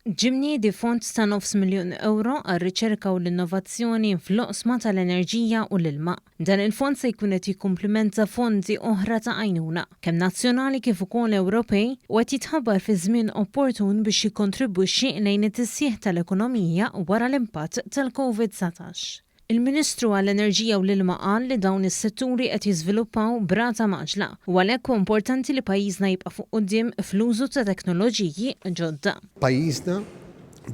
Ġimni di fond ta' €9 miljun għal riċerka u l-innovazzjoni fl-oqsma tal-enerġija u l-ilma. Dan il-fond se jkun qed jikkumplimenta fondi oħra ta' għajnuna, kemm nazzjonali kif ukoll Ewropej, u qed jitħabbar fi żmien opportun biex jikkontribwixxi lejn it-tisjieħ tal-ekonomija wara l-impatt tal-COVID-19. Il-Ministru għall-Enerġija u l-Ilma qal li dawn is-setturi qed jiżviluppaw brata maġla u għalhekk huwa importanti li pajjiżna jibqa' fuq quddiem fl-użu ta' teknoloġiji ġodda. Pajjiżna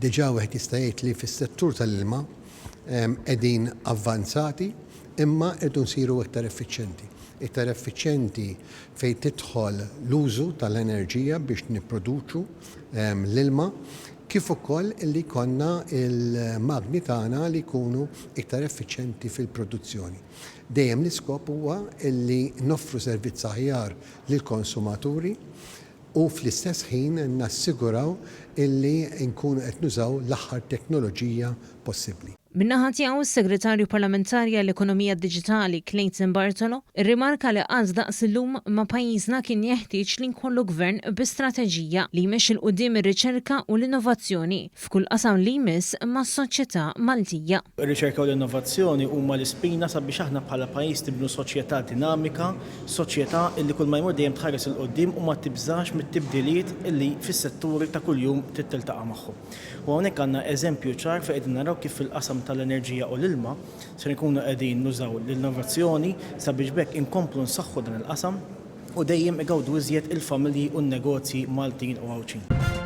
diġà wieħed jista' jgħid li fis-settur tal-ilma qegħdin avvanzati imma qegħdu nsiru iktar effiċjenti. Iktar effiċjenti fejn tidħol l-użu tal-enerġija biex nipproduċu l-ilma kif ukoll li konna il-magni tagħna li jkunu iktar effiċjenti fil-produzzjoni. Dejjem l-iskop huwa li noffru servizz aħjar lill-konsumaturi u fl-istess ħin nassiguraw illi nkunu qed nużaw l-aħħar teknoloġija possibbli. Min-naħa tiegħu is-Segretarju Parlamentari għall-Ekonomija Diġitali Clayton Bartolo irrimarka li qaż daqs illum ma' pajjiżna kien jeħtieġ li nkollu gvern bi strateġija li jmexxi l quddiem ir-riċerka u l-innovazzjoni f'kull qasam li jmiss mas-soċjetà Maltija. Ir-riċerka u l-innovazzjoni huma l-ispina sabiex aħna bħala pajjiż tibnu soċjetà dinamika, soċjetà illi kull ma jmur dejjem tħares il quddiem u ma tibżax mit-tibdiliet illi fis-setturi ta' kuljum tiltaqa' magħhom. U hawnhekk għandna eżempju ċar fejn qegħdin naraw kif fil-qasam tal-enerġija u l-ilma se nkunu qegħdin nużaw l-innovazzjoni sabiex bekk inkomplu nsaħħu dan il-qasam u dejjem igawdu iżjed il-familji u n-negozji Maltin u Għawċin.